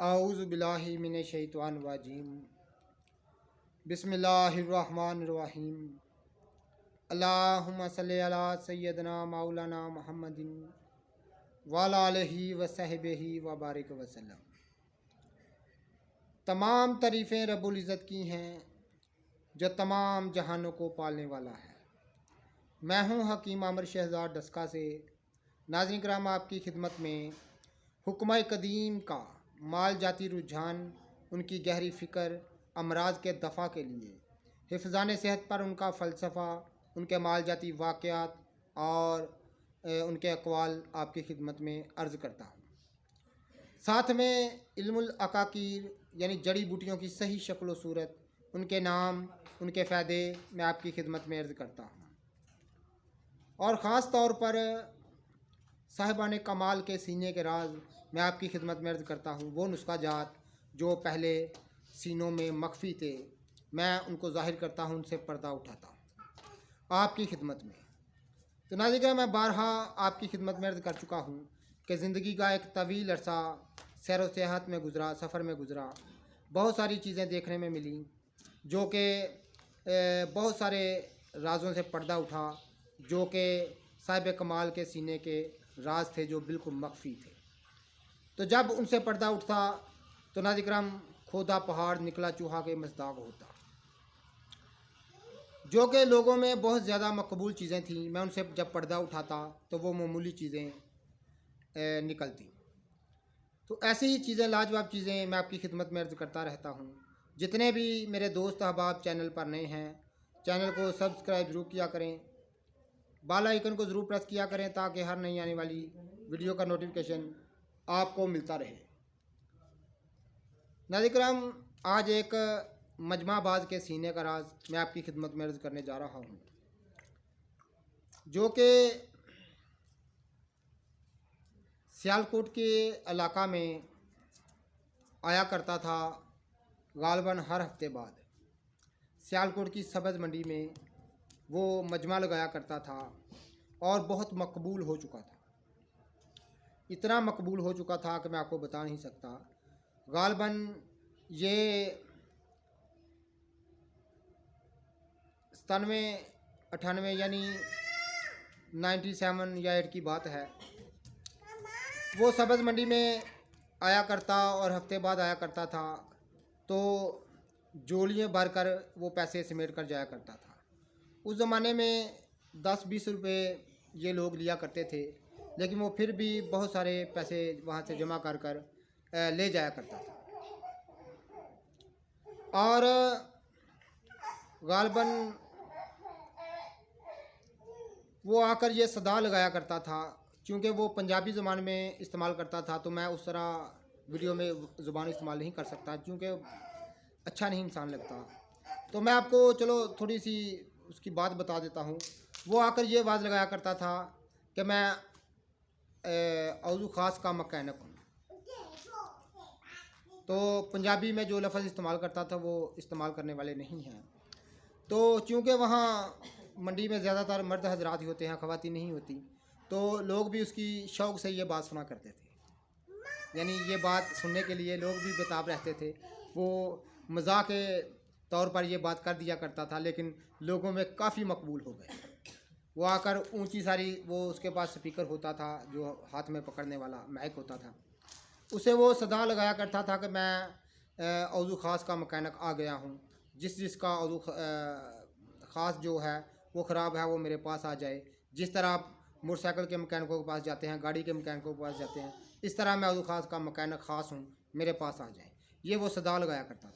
आऊज़ु बिल्लाहि मिनश शैतानिर रजीम। बिस्मिल्लाहिर्रहमानिर्रहीम। अल्लाहुम्मा सल्लि अला सय्यदना मौलाना मुहम्मदिन व अला आलिहि व सहबिही व बारिक वसल्लम। तमाम तारीफ़ें रब्बुल इज़्ज़त की हैं जो तमाम जहानों को पालने वाला है। मैं हूँ हकीम आमिर शहज़ाद डस्का से। नाज़रीन किराम, आपकी खिदमत में हुक्म कदीम का माल जाती रुझान, उनकी गहरी फ़िक्र, अमराज के दफ़ा के लिए हिफ़्ज़ान सेहत पर उनका फ़लसफ़ा, उनके माल जाती वाक़यात और उनके अक़वाल आपकी खिदमत में अर्ज़ करता हूँ। साथ में इल्मुल अकाकीर यानी जड़ी बूटियों की सही शक्ल व सूरत, उनके नाम, उनके फ़ायदे मैं आपकी खिदमत में अर्ज़ करता हूँ। और ख़ास तौर पर साहिबान कमाल के सीने के राज मैं आपकी खिदमत में अर्ज़ करता हूँ। वो नुस्खा जात जो पहले सीनों में मख्फी थे, मैं उनको ज़ाहिर करता हूँ, उनसे पर्दा उठाता हूँ आपकी खिदमत में। तो नाज़रीन, मैं बारहा आपकी खिदमत में अर्ज़ कर चुका हूँ कि ज़िंदगी का एक तवील अरसा सैर व सियाहत में गुज़रा, सफ़र में गुज़रा। बहुत सारी चीज़ें देखने में मिली जो कि बहुत सारे राज़ों से पर्दा उठा, जो कि साहिब कमाल के सीने के राज थे, जो बिल्कुल मख्फी थे। तो जब उनसे पर्दा उठता तो नाज़रीन किराम, खोदा पहाड़ निकला चूहा के मज़दाक होता। जो कि लोगों में बहुत ज़्यादा मकबूल चीज़ें थीं, मैं उनसे जब पर्दा उठाता तो वो मामूली चीज़ें निकलती। तो ऐसी ही चीज़ें, लाजवाब चीज़ें मैं आपकी खिदमत में अर्ज़ करता रहता हूँ। जितने भी मेरे दोस्त अहबाब चैनल पर नए हैं, चैनल को सब्सक्राइब ज़रूर किया करें, बेल आइकन को ज़रूर प्रेस किया करें ताकि हर नई आने वाली वीडियो का नोटिफिकेशन आपको मिलता रहे। नाज़रीन किराम, आज एक मजमाबाज के सीने का राज मैं आपकी खिदमत में अर्ज़ करने जा रहा हूँ, जो कि सियालकोट के इलाका में आया करता था। गालबन हर हफ्ते बाद सियालकोट की सब्ज़ मंडी में वो मजमा लगाया करता था और बहुत मकबूल हो चुका था। इतना मकबूल हो चुका था कि मैं आपको बता नहीं सकता। गालबन ये 97-98 यानी 97 या 8 की बात है। वो सब्ज़ मंडी में आया करता और हफ्ते बाद आया करता था, तो जोलियाँ भर कर वो पैसे समेट कर जाया करता था। उस ज़माने में 10-20 रुपये ये लोग लिया करते थे, लेकिन वो फिर भी बहुत सारे पैसे वहाँ से जमा कर कर ले जाया करता था। और गालबन वो आकर ये सदा लगाया करता था, क्योंकि वो पंजाबी ज़बान में इस्तेमाल करता था, तो मैं उस तरह वीडियो में ज़ुबान इस्तेमाल नहीं कर सकता, क्योंकि अच्छा नहीं इंसान लगता। तो मैं आपको चलो थोड़ी सी उसकी बात बता देता हूँ। वो आकर ये आवाज़ लगाया करता था कि मैं औज़ू ख़ास का मकैनिक हूँ। तो पंजाबी में जो लफ्ज़ इस्तेमाल करता था वो इस्तेमाल करने वाले नहीं हैं। तो चूँकि वहाँ मंडी में ज़्यादातर मर्द हजरात ही होते हैं, ख़वातीन नहीं होती, तो लोग भी उसकी शौक़ से ये बात सुना करते थे। यानी ये बात सुनने के लिए लोग भी बेताब रहते थे। वो मज़ाक के तौर पर ये बात कर दिया करता था, लेकिन लोगों में काफ़ी मकबूल हो गए। वो आकर ऊंची सारी, वो उसके पास स्पीकर होता था जो हाथ में पकड़ने वाला माइक होता था, उसे वो सदा लगाया करता था कि मैं औज़ू ख़ास का मकैनिक आ गया हूँ। जिसका औज़ू ख़ास जो है वो ख़राब है वो मेरे पास आ जाए। जिस तरह आप मोटरसाइकिल के मकैनिकों के पास जाते हैं, गाड़ी के मकैनिकों के पास जाते हैं, इस तरह मैं औज़ू ख़ास का मकैनिक ख़ास हूँ, मेरे पास आ जाए। ये वो सदा लगाया करता था।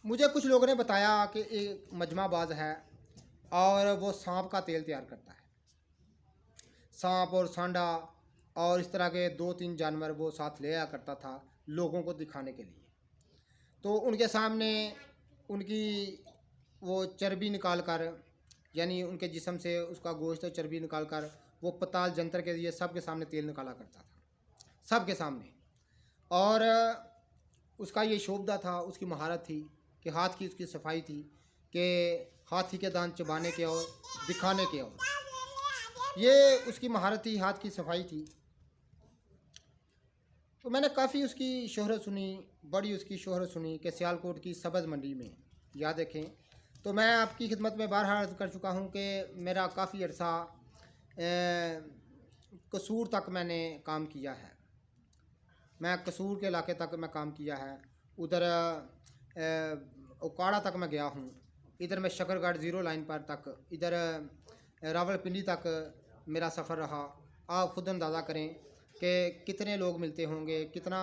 मुझे कुछ लोगों ने बताया कि एक मजमाबाज है और वो सांप का तेल तैयार करता है। सांप और सांडा और इस तरह के 2-3 जानवर वो साथ ले आया करता था लोगों को दिखाने के लिए। तो उनके सामने उनकी वो चर्बी निकाल कर, यानी उनके जिस्म से उसका गोश्त और चर्बी निकाल कर वो पताल जंतर के लिए सबके सामने तेल निकाला करता था, सबके सामने। और उसका ये शोभा था, उसकी महारत थी कि हाथ की उसकी सफाई थी कि हाथी के दांत चबाने के और दिखाने के, और ये उसकी महारत थी, हाथ की सफाई थी। तो मैंने काफ़ी उसकी शोहरत सुनी, बड़ी उसकी शोहरत सुनी कि सियालकोट की सब्ज़ मंडी में, याद रखें। तो मैं आपकी खिदमत में बारहा अर्ज़ कर चुका हूँ कि मेरा काफ़ी अरसा कसूर तक मैंने काम किया है। मैं कसूर के इलाके तक मैं काम किया है, उधर उकाड़ा तक मैं गया हूँ, इधर मैं शकरगढ़ ज़ीरो लाइन पर तक, इधर रावलपिंडी तक मेरा सफ़र रहा। आप खुद अंदाज़ा करें कि कितने लोग मिलते होंगे, कितना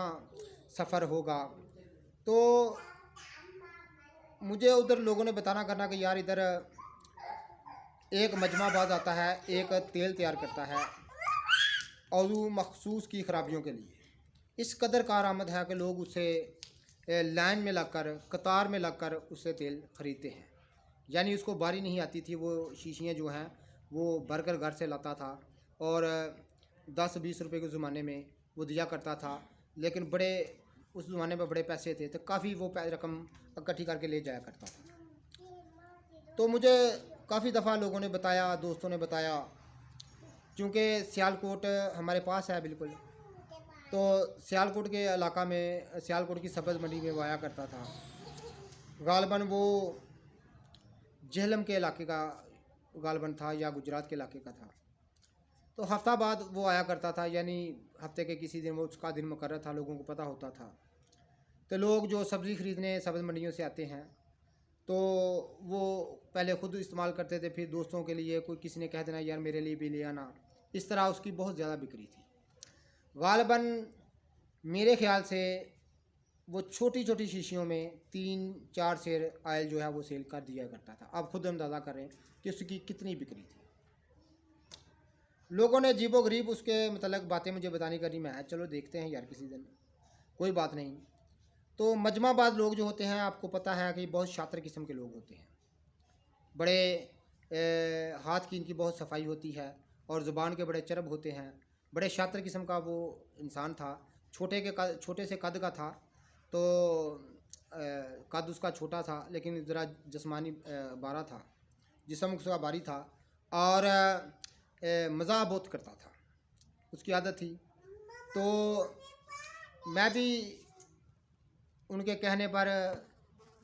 सफ़र होगा। तो मुझे उधर लोगों ने बताना करना कि यार इधर एक मजमाबाज आता है, एक तेल तैयार करता है औज़ू मखसूस की ख़राबियों के लिए। इस कदर कारआमद है कि लोग उसे लाइन में लगकर, कतार में लगकर उससे तेल ख़रीदते हैं। यानी उसको बारी नहीं आती थी, वो शीशियाँ जो हैं वो भरकर घर से लाता था और 10-20 रुपए के ज़माने में वो दिया करता था। लेकिन बड़े उस ज़माने में बड़े पैसे थे तो काफ़ी वो रकम इकट्ठी करके ले जाया करता था। तो मुझे काफ़ी दफ़ा लोगों ने बताया, दोस्तों ने बताया, क्योंकि सियालकोट हमारे पास है बिल्कुल। तो सियालकोट के इलाका में, सियालकोट की सब्ज़ मंडी में वो आया करता था। गालबन वो जेहलम के इलाके का गालबन था या गुजरात के इलाके का था। तो हफ्ता बाद वो आया करता था, यानी हफ्ते के किसी दिन वो उसका दिन मुकर्रर था, लोगों को पता होता था। तो लोग जो सब्ज़ी ख़रीदने सब्ज़ मंडियों से आते हैं तो वो पहले ख़ुद इस्तेमाल करते थे, फिर दोस्तों के लिए, कोई किसी ने कह देना यार मेरे लिए भी ले आना। इस तरह उसकी बहुत ज़्यादा बिक्री थी। गालबन मेरे ख़्याल से वो छोटी छोटी शीशियों में 3-4 सेर आयल जो है वो सेल कर दिया करता था। आप खुद अंदाज़ा करें कि उसकी कितनी बिक्री थी। लोगों ने अजीबो गरीब उसके मतलब बातें मुझे बतानी करी। मैं चलो देखते हैं यार किसी दिन, कोई बात नहीं। तो मजमाबाज लोग जो होते हैं, आपको पता है कि बहुत शातिर किस्म के लोग होते हैं, बड़े हाथ की इनकी बहुत सफाई होती है और ज़ुबान के बड़े चरब होते हैं। बड़े शातिर किस्म का वो इंसान था, छोटे से कद का था। तो कद उसका छोटा था लेकिन ज़रा जिस्मानी बारा था, जिस्म उसका भारी था और मज़ाक बहुत करता था, उसकी आदत थी। तो मैं भी उनके कहने पर,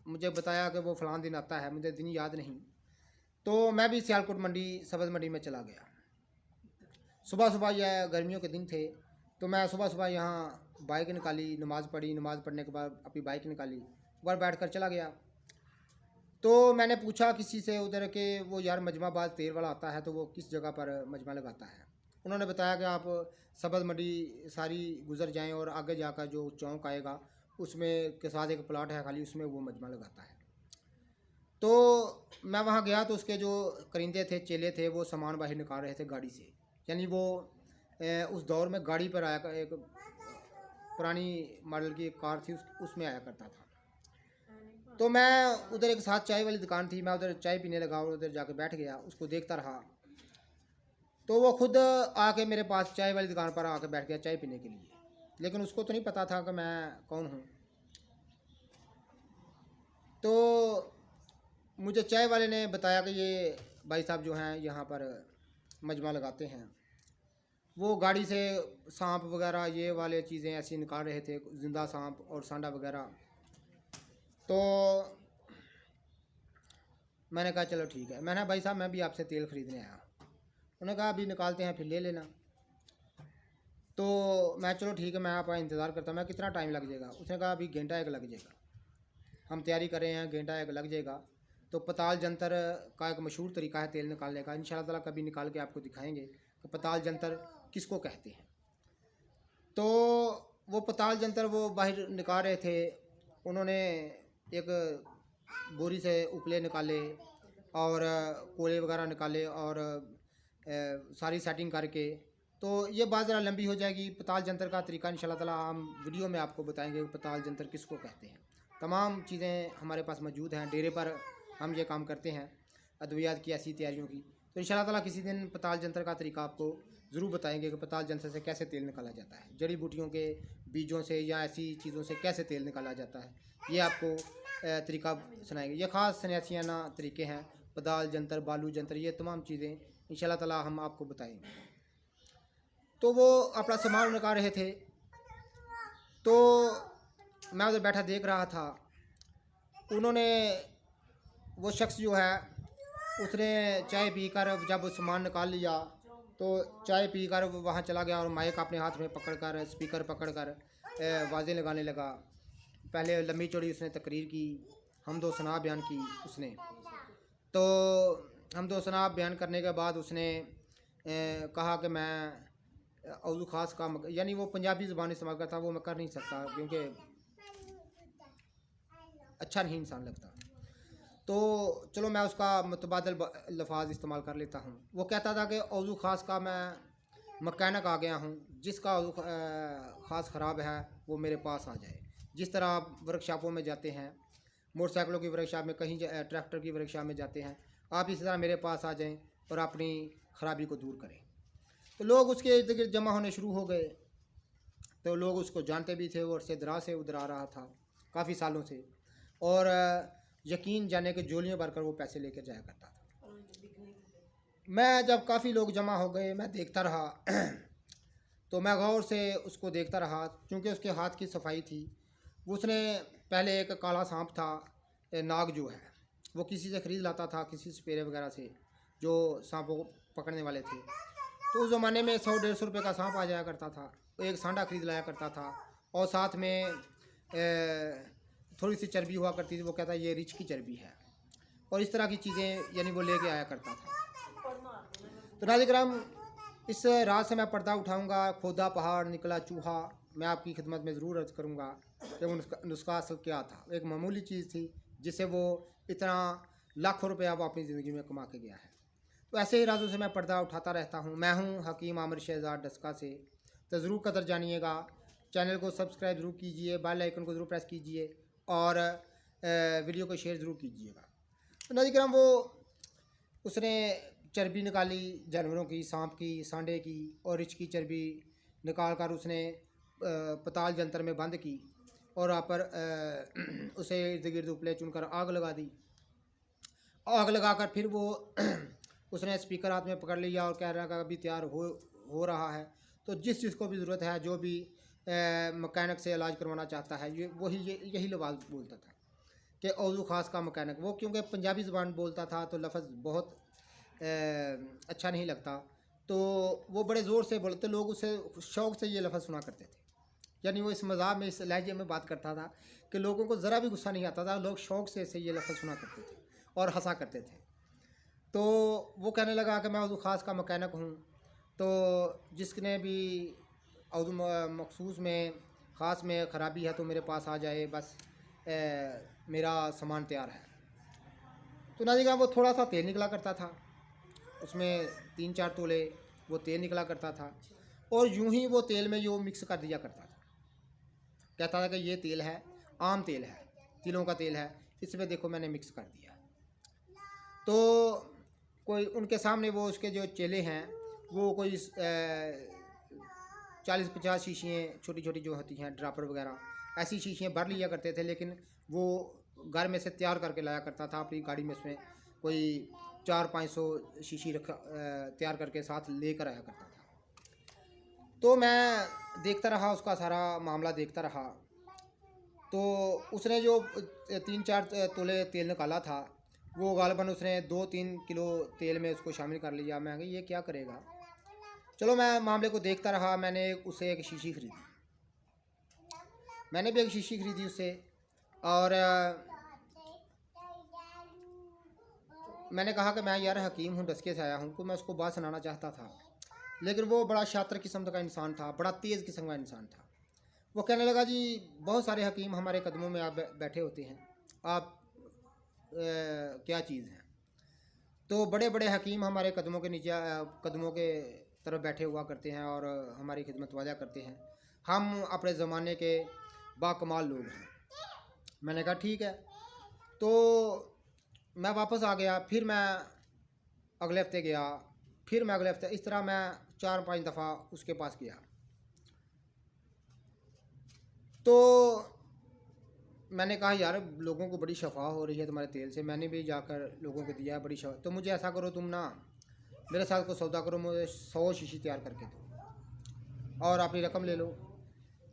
मुझे बताया कि वो फ़लाँ दिन आता है, मुझे दिन याद नहीं, तो मैं भी सियालकोट मंडी सब्ज़ मंडी में चला गया। सुबह सुबह, यह गर्मियों के दिन थे, तो मैं सुबह सुबह यहाँ बाइक निकाली, नमाज़ पढ़ी, नमाज़ पढ़ने के बाद अपनी बाइक निकाली, ऊपर बैठ कर चला गया। तो मैंने पूछा किसी से उधर के, वो यार मजमाबाज तेल वाला आता है तो वो किस जगह पर मजमा लगाता है। उन्होंने बताया कि आप सब्ज़ मंडी सारी गुजर जाएं और आगे जाकर जो चौक आएगा उसमें के साथ एक प्लाट है खाली, उसमें वो मजमा लगाता है। तो मैं वहाँ गया तो उसके जो करिंदे थे, चेले थे, वो सामान बाहर निकाल रहे थे गाड़ी से। यानी वो उस दौर में गाड़ी पर आया, एक पुरानी मॉडल की कार थी, उसमें आया करता था। तो मैं उधर, एक साथ चाय वाली दुकान थी, मैं उधर चाय पीने लगा और उधर जाके बैठ गया, उसको देखता रहा। तो वो खुद आके मेरे पास चाय वाली दुकान पर आके बैठ गया चाय पीने के लिए, लेकिन उसको तो नहीं पता था कि मैं कौन हूँ। तो मुझे चाय वाले ने बताया कि ये भाई साहब जो हैं यहाँ पर मजमा लगाते हैं। वो गाड़ी से सांप वगैरह ये वाले चीज़ें ऐसी निकाल रहे थे, ज़िंदा सांप और सांडा वगैरह। तो मैंने कहा चलो ठीक है। मैंने भाई साहब मैं भी आपसे तेल ख़रीदने आया। उन्होंने कहा अभी निकालते हैं फिर ले लेना। तो मैं चलो ठीक है, मैं आपका इंतज़ार करता हूँ। मैं कितना टाइम लग जाएगा? उसने कहा अभी घंटा एक लग जाएगा, हम तैयारी कर रहे हैं, घंटा एक लग जाएगा। तो पताल जंतर का एक मशहूर तरीका है तेल निकालने का, इंशाल्लाह ताला कभी निकाल के आपको दिखाएंगे कि पताल जंतर किसको कहते हैं। तो वो पताल जंतर वो बाहर निकाल रहे थे, उन्होंने एक बोरी से उपले निकाले और कोले वगैरह निकाले और सारी सेटिंग करके। तो ये बात ज़रा लंबी हो जाएगी। पताल जंतर का तरीका इंशाल्लाह ताला हम वीडियो में आपको बताएंगे, पताल जंतर किसको कहते हैं। तमाम चीज़ें हमारे पास मौजूद हैं, डेरे पर हम ये काम करते हैं, अद्वियात की ऐसी तैयारियों की। तो इंशाल्लाह ताला किसी दिन पताल जंतर का तरीका आपको ज़रूर बताएंगे कि पताल जंतर से कैसे तेल निकाला जाता है, जड़ी बूटियों के बीजों से या ऐसी चीज़ों से कैसे तेल निकाला जाता है, ये आपको तरीका सुनाएंगे। ये ख़ास सन्यासियाना तरीके हैं, पताल जंतर, बालू जंतर, ये तमाम चीज़ें इंशाल्लाह ताला हम आपको बताएंगे। तो वो अपना सामान निकाल रहे थे, तो मैं उधर बैठा देख रहा था। उन्होंने, वो शख्स जो है उसने चाय पीकर जब वो सामान निकाल लिया तो चाय पीकर वो वहाँ चला गया और माइक अपने हाथ में पकड़कर, स्पीकर पकड़कर आवाज़ें लगाने लगा। पहले लंबी चौड़ी उसने तकरीर की, हमदो सना बयान की उसने। तो हमदो सना बयान करने के बाद उसने कहा कि मैं औज़ू ख़ास का यानी वो पंजाबी ज़ुबान इस्तेमाल करता, वो मैं कर नहीं सकता क्योंकि अच्छा नहीं इंसान लगता। तो चलो मैं उसका मुतबादल लफाज इस्तेमाल कर लेता हूँ। वो कहता था कि औज़ू ख़ास का मैं मकैनिक आ गया हूँ, जिसका औज़ू ख़ास ख़राब है वो मेरे पास आ जाए। जिस तरह आप वर्कशॉपों में जाते हैं, मोटरसाइकिलों की वर्कशॉप में, कहीं ट्रैक्टर की वर्कशॉप में जाते हैं, आप इसी तरह मेरे पास आ जाएं और अपनी ख़राबी को दूर करें। तो लोग उसके इर्द गिर्द जमा होने शुरू हो गए। तो लोग उसको जानते भी थे और से दराज से उधर आ रहा था काफ़ी सालों से, और यकीन जाने के जोलियाँ भरकर वो पैसे लेकर जाया करता था। मैं जब काफ़ी लोग जमा हो गए, मैं देखता रहा तो मैं गौर से उसको देखता रहा, क्योंकि उसके हाथ की सफाई थी। उसने पहले एक काला सांप था, नाग जो है, वो किसी से ख़रीद लाता था, किसी सपेरे वगैरह से जो सांपों को पकड़ने वाले थे। तो उस ज़माने में 100-150 रुपये का सांप आ जाया करता था, एक सांडा ख़रीद लाया करता था, और साथ में थोड़ी सी चर्बी हुआ करती थी। वो कहता ये रिच की चर्बी है, और इस तरह की चीज़ें यानी वो लेके आया करता था। तो नाज़रीन, इस रात से मैं पर्दा उठाऊंगा। खोदा पहाड़ निकला चूहा, मैं आपकी खिदमत में ज़रूर अर्ज़ करूंगा कि उनका नुस्खा असल क्या था। एक मामूली चीज़ थी जिससे वो इतना लाखों रुपया वो अपनी ज़िंदगी में कमा के गया है। तो ऐसे ही राजों से मैं पर्दा उठाता रहता हूँ। मैं हूँ हकीम आमिर शहजाद डस्का से। तो ज़रूर कदर जानिएगा। चैनल को सब्सक्राइब ज़रूर कीजिए, बेल आइकन को ज़रूर प्रेस कीजिए, और वीडियो को शेयर ज़रूर कीजिएगा। तो नाज़रीन, वो उसने चर्बी निकाली जानवरों की, सांप की, सांडे की, और रिछ की चर्बी निकाल कर उसने पताल जंतर में बंद की, और वहाँ पर उसे इर्द गिर्द उपले चुनकर आग लगा दी। आग लगाकर फिर वो उसने स्पीकर हाथ में पकड़ लिया और कह रहा है अभी तैयार हो रहा है। तो जिस चीज़ को भी ज़रूरत है, जो भी मकैनिक से इलाज करवाना चाहता है, ये वही यही लफ्ज़ बोलता था कि औज़ू ख़ास का मकैनिक। वो क्योंकि पंजाबी ज़बान बोलता था तो लफ्ज़ बहुत अच्छा नहीं लगता, तो वो बड़े ज़ोर से बोलते, लोग उसे शौक़ से ये लफ्ज़ सुना करते थे। यानी वो इस मज़ाक में, इस लहजे में बात करता था कि लोगों को ज़रा भी गुस्सा नहीं आता था, लोग शौक़ से इसे ये लफ्ज़ सुना करते थे और हंसा करते थे। तो वो कहने लगा कि मैं औज़ू ख़ास का मकैनिक हूँ, तो जिसने भी औज़ू मखसूस में, ख़ास में ख़राबी है तो मेरे पास आ जाए, बस मेरा सामान तैयार है। तो नाज़रीन, वो थोड़ा सा तेल निकला करता था, उसमें 3-4 तोले वो तेल निकला करता था, और यूं ही वो तेल में जो मिक्स कर दिया करता था। कहता था कि ये तेल है, आम तेल है, तिलों का तेल है, इसमें देखो मैंने मिक्स कर दिया। तो कोई उनके सामने, वो उसके जो चेले हैं, वो कोई 40-50 शीशियाँ छोटी छोटी जो होती हैं, ड्रापर वगैरह, ऐसी शीशियाँ भर लिया करते थे। लेकिन वो घर में से तैयार करके लाया करता था अपनी गाड़ी में, उसमें कोई 400-500 शीशी तैयार करके साथ लेकर आया करता था। तो मैं देखता रहा, उसका सारा मामला देखता रहा। तो उसने जो 3-4 तोले तेल निकाला था, वो गालबन उसने 2-3 किलो तेल में उसको शामिल कर लिया। मैं ये क्या करेगा, चलो मैं मामले को देखता रहा। मैंने उसे एक शीशी ख़रीदी, मैंने भी एक शीशी ख़रीदी उससे, और मैंने कहा कि मैं यार हकीम हूँ, डस्के से आया हूँ, तो मैं उसको बात सुनाना चाहता था। लेकिन वो बड़ा शातिर किस्म का इंसान था, बड़ा तेज़ किस्म का इंसान था। वो कहने लगा जी बहुत सारे हकीम हमारे कदमों में आप बैठे होते हैं, आप क्या चीज़ हैं। तो बड़े बड़े हकीम हमारे कदमों के नीचे, कदमों के तरफ बैठे हुआ करते हैं और हमारी खिदमत वाजा करते हैं। हम अपने ज़माने के बाकमाल लोग हैं। मैंने कहा ठीक है। तो मैं वापस आ गया, फिर मैं अगले हफ्ते गया, फिर मैं अगले हफ्ते, इस तरह मैं 4-5 दफ़ा उसके पास गया। तो मैंने कहा यार लोगों को बड़ी शफा हो रही है तुम्हारे तेल से, मैंने भी जाकर लोगों को दिया है बड़ी शफा। तो मुझे ऐसा करो, तुम ना मेरे साथ को सौदा करो, मुझे 100 शीशी तैयार करके दो और अपनी रकम ले लो।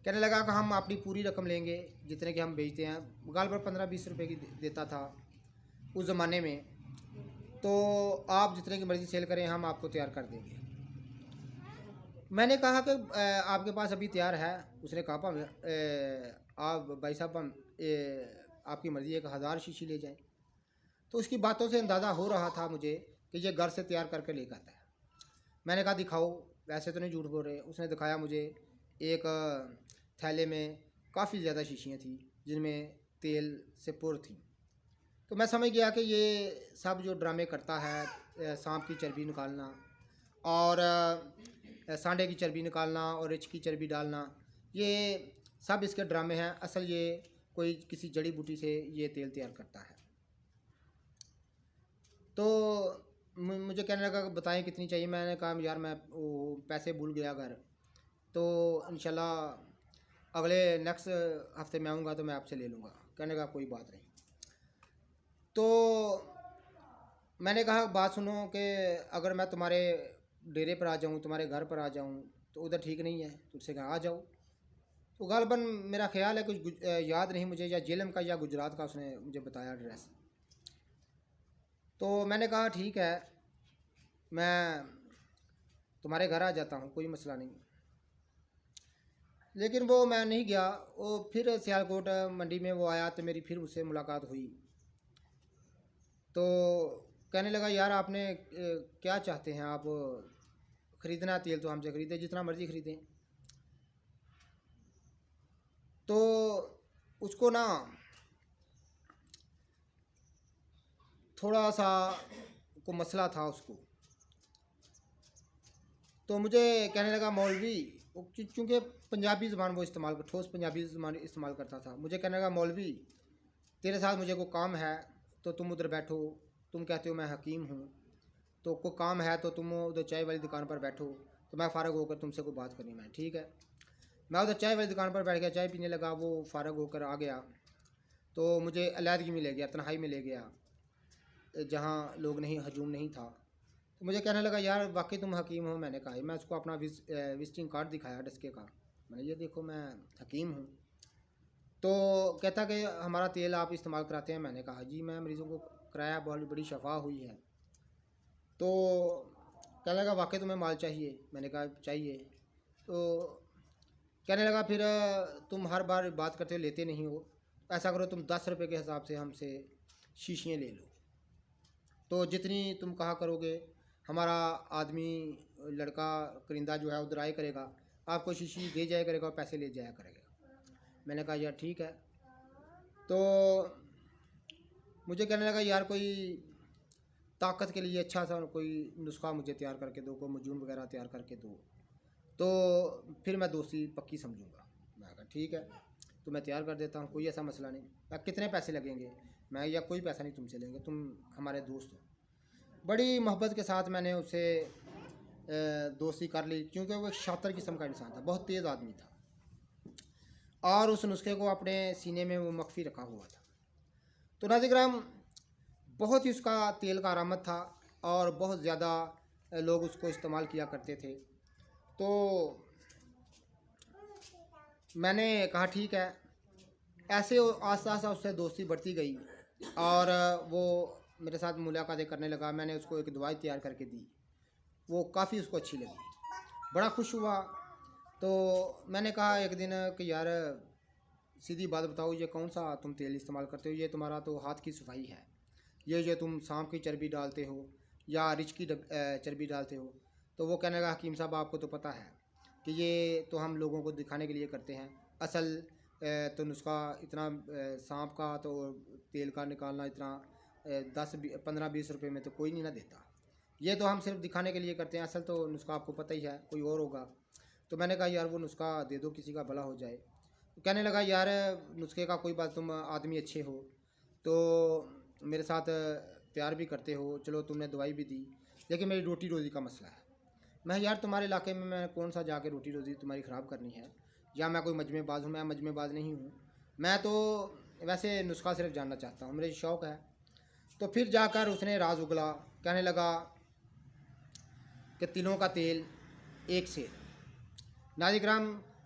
कहने लगा कि हम अपनी पूरी रकम लेंगे जितने की हम बेचते हैं। गाल पर 15-20 रुपए की देता था उस ज़माने में। तो आप जितने की मर्ज़ी सेल करें, हम आपको तैयार कर देंगे। मैंने कहा कि आपके पास अभी तैयार है? उसने कहा आप भाई साहब आपकी मर्ज़ी है कि 1000 शीशी ले जाएं। तो उसकी बातों से अंदाज़ा हो रहा था मुझे कि ये घर से तैयार करके लेकर आता है। मैंने कहा दिखाओ, वैसे तो नहीं झूठ बोल रहे। उसने दिखाया मुझे, एक थैले में काफ़ी ज़्यादा शीशियाँ थी जिनमें तेल से पुर थी। तो मैं समझ गया कि ये सब जो ड्रामे करता है, सांप की चर्बी निकालना और सांडे की चर्बी निकालना और रिछ की चर्बी डालना, ये सब इसके ड्रामे हैं। असल ये कोई किसी जड़ी बूटी से ये तेल तैयार करता है। तो मुझे कहने लगा कि बताएं कितनी चाहिए। मैंने कहा यार मैं पैसे भूल गया घर, तो इंशाल्लाह अगले नेक्स्ट हफ्ते में आऊँगा तो मैं आपसे ले लूँगा। कहने लगा कोई बात नहीं। तो मैंने कहा बात सुनो कि अगर मैं तुम्हारे डेरे पर आ जाऊँ, तुम्हारे घर पर आ जाऊँ, तो उधर ठीक नहीं है, तुझसे कहा आ जाओ। तो गालबन मेरा ख्याल है कुछ याद नहीं मुझे, या जेलम का या गुजरात का उसने मुझे बताया एड्रेस। तो मैंने कहा ठीक है, मैं तुम्हारे घर आ जाता हूँ, कोई मसला नहीं। लेकिन वो मैं नहीं गया। वो फिर सियालकोट मंडी में वो आया तो मेरी फिर उससे मुलाकात हुई। तो कहने लगा यार आपने क्या चाहते हैं आप? ख़रीदना तेल तो हमसे ख़रीदे, जितना मर्ज़ी ख़रीदें। तो उसको ना थोड़ा सा को मसला था उसको। तो मुझे कहने लगा मौलवी, चूँकि पंजाबी ज़बान वो इस्तेमाल ठोस पंजाबी ज़बान इस्तेमाल करता था। मुझे कहने लगा मौलवी तेरे साथ मुझे कोई काम है तो तुम उधर बैठो। तुम कहते हो मैं हकीम हूँ, तो कोई काम है तो तुम उधर चाय वाली दुकान पर बैठो, तो मैं फ़ारग होकर तुमसे कोई बात करनी। मैं ठीक है। मैं उधर चाय वाली दुकान पर बैठ गया, चाय पीने लगा। वो फ़ारग होकर आ गया तो मुझे अलहदगी में ले गया, तन्हाई में ले गया जहाँ लोग नहीं, हजूम नहीं था। तो मुझे कहने लगा यार वाकई तुम हकीम हो? मैंने कहा। मैं उसको अपना विजिटिंग कार्ड दिखाया डस्के का। मैंने ये देखो मैं हकीम हूँ। तो कहता कि हमारा तेल आप इस्तेमाल कराते हैं? मैंने कहा जी मैं मरीज़ों को कराया, बहुत बड़ी शफा हुई है। तो कहने लगा वाकई तुम्हें माल चाहिए? मैंने कहा चाहिए। तो कहने लगा फिर तुम हर बार बात करते हो लेते नहीं हो, ऐसा करो तुम 10 रुपये के हिसाब से हमसे शीशियाँ ले लो। तो जितनी तुम कहा करोगे हमारा आदमी लड़का करिंदा जो है उधर आए करेगा, आपको शीशी दे जाया करेगा और पैसे ले जाया करेगा। मैंने कहा यार ठीक है। तो मुझे कहने लगा यार कोई ताकत के लिए अच्छा सा कोई नुस्खा मुझे तैयार करके दो, कोई मजून वगैरह तैयार करके दो, तो फिर मैं दोस्ती पक्की समझूंगा। मैं कहा ठीक है, तो मैं तैयार कर देता हूँ, कोई ऐसा मसला नहीं। कितने पैसे लगेंगे? मैं या कोई पैसा नहीं तुमसे लेंगे, तुम हमारे दोस्त हो। बड़ी मोहब्बत के साथ मैंने उससे दोस्ती कर ली, क्योंकि वो एक शातिर किस्म का इंसान था, बहुत तेज़ आदमी था और उस नुस्खे को अपने सीने में वो मख्फी रखा हुआ था। तो नाज़िर बहुत ही उसका तेल का आरामद था और बहुत ज़्यादा लोग उसको इस्तेमाल किया करते थे। तो मैंने कहा ठीक है। ऐसे आस्ता आस्ता उससे दोस्ती बढ़ती गई और वो मेरे साथ मुलाकातें करने लगा। मैंने उसको एक दवाई तैयार करके दी, वो काफ़ी उसको अच्छी लगी, बड़ा खुश हुआ। तो मैंने कहा एक दिन कि यार सीधी बात बताओ, ये कौन सा तुम तेल इस्तेमाल करते हो? ये तुम्हारा तो हाथ की सफाई है, ये जो तुम सांप की चर्बी डालते हो या रिछ की चर्बी डालते हो। तो वो कहने लगा हकीम साहब आपको तो पता है कि ये तो हम लोगों को दिखाने के लिए करते हैं, असल तो नुस्खा इतना सांप का तो तेल का निकालना इतना 10-15-20 रुपए में तो कोई नहीं ना देता, ये तो हम सिर्फ दिखाने के लिए करते हैं, असल तो नुस्खा आपको पता ही है, कोई और होगा। तो मैंने कहा यार वो नुस्खा दे दो, किसी का भला हो जाए। तो कहने लगा यार नुस्खे का कोई बात, तुम आदमी अच्छे हो तो मेरे साथ प्यार भी करते हो, चलो तुमने दवाई भी दी, लेकिन मेरी रोटी रोज़ी का मसला है। मैं यार तुम्हारे इलाके में मैं कौन सा जाके रोटी रोज़ी तुम्हारी ख़राब करनी है, या मैं कोई मजमेबाज हूँ? मैं मजमेबाज नहीं हूँ, मैं तो वैसे नुस्खा सिर्फ जानना चाहता हूँ, मेरे शौक़ है। तो फिर जाकर उसने राज उगला। कहने लगा कि तिलों का तेल एक सेर। नाज़िर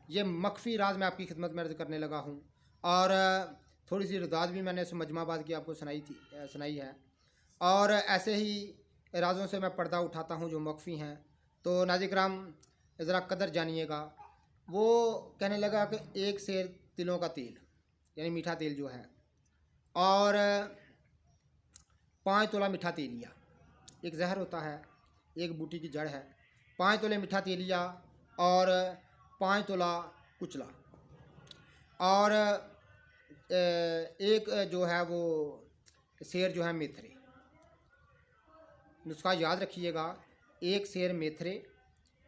ये मख्फी राज मैं आपकी खिदमत में अर्ज़ करने लगा हूँ। और थोड़ी सी रुदात भी मैंने मजमाबाद की आपको सुनाई है। और ऐसे ही राजों से मैं पर्दा उठाता हूँ जो मख्फी हैं। तो नाज़रीन किराम ज़रा कदर जानिएगा। वो कहने लगा कि एक सेर तिलों का तेल यानी मीठा तेल जो है, और 5 तोला मीठा तेलिया, एक जहर होता है, एक बूटी की जड़ है, 5 तोले मीठा तेलिया और 5 तोला कुचला, और एक जो है वो सेर जो है मेथरे। नुस्खा याद रखिएगा, एक सेर मेथरे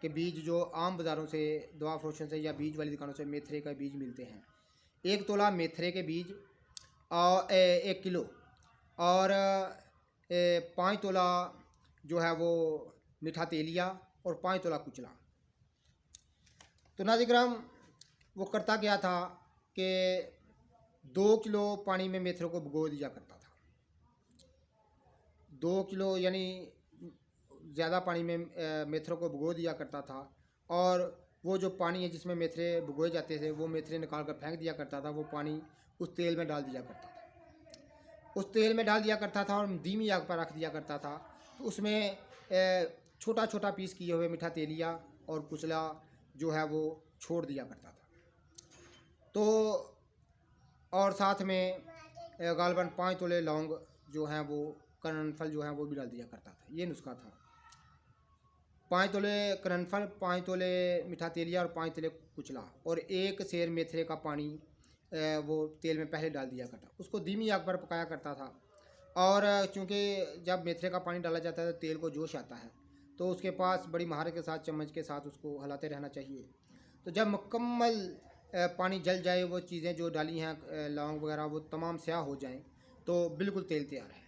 के बीज जो आम बाज़ारों से दवा फरोशों से या बीज वाली दुकानों से मेथरे का बीज मिलते हैं, 1 तोला मेथरे के बीज और 1 किलो, और 5 तोला जो है वो मीठा तेलिया और 5 तोला कुचला। तो नाज़रीन किराम वो करता क्या था कि 2 किलो पानी में मेथरों को भिगो दिया करता था। 2 किलो यानी ज़्यादा पानी में मेथरों को भिगो दिया करता था, और वो जो पानी है जिसमें मेथरे भिगोए जाते थे वो मेथरे निकाल कर फेंक दिया करता था। वो पानी उस तेल में डाल दिया करता था, उस तेल में डाल दिया करता था और धीमी आग पर रख दिया करता था। तो उसमें छोटा छोटा पीस किए हुए मीठा तेलिया और कुचला जो है वो छोड़ दिया करता था। तो और साथ में गालबन 5 तोले लौंग जो हैं वो करणफल जो हैं वो भी डाल दिया करता था। ये नुस्खा था। 5 तोले करणफल, 5 तोले मीठा तेलिया और 5 तोले कुचला, और 1 सेर मेथरे का पानी वो तेल में पहले डाल दिया करता। उसको धीमी आग पर पकाया करता था। और चूँकि जब मेथरे का पानी डाला जाता है तो तेल को जोश आता है, तो उसके पास बड़ी महारत के साथ चम्मच के साथ उसको हिलाते रहना चाहिए। तो जब मुकम्मल पानी जल जाए, वो चीज़ें जो डाली हैं लौंग वगैरह वो तमाम स्याह हो जाएं, तो बिल्कुल तेल तैयार है।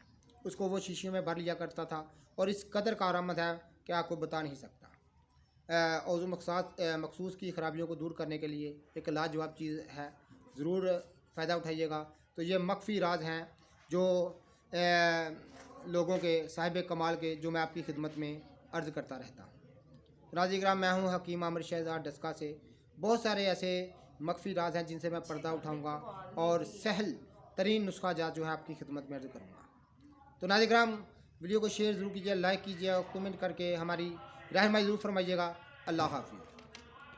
उसको वो शीशियों में भर लिया करता था, और इस कदर कारआमद है कि आपको बता नहीं सकता। और मखसूस की ख़राबियों को दूर करने के लिए एक लाजवाब चीज़ है, ज़रूर फ़ायदा उठाइएगा। तो ये मख्फी राज हैं जो लोगों के साहिब कमाल के, जो मैं आपकी खिदमत में अर्ज़ करता रहता हूँ। नाज़रीन किराम, मैं हूँ हकीम आमिर शहज़ाद डस्का से। बहुत सारे ऐसे मख्फी राज हैं जिनसे मैं पर्दा उठाऊँगा और सहल तरीन नुस्खा जात जो है आपकी खिदमत में अर्ज़ करूँगा। तो नाज़रीन किराम, वीडियो को शेयर ज़रूर कीजिए, लाइक कीजिए और कमेंट करके हमारी रहनुमाई ज़रूर फरमाइएगा। अल्लाह हाफ़िज़।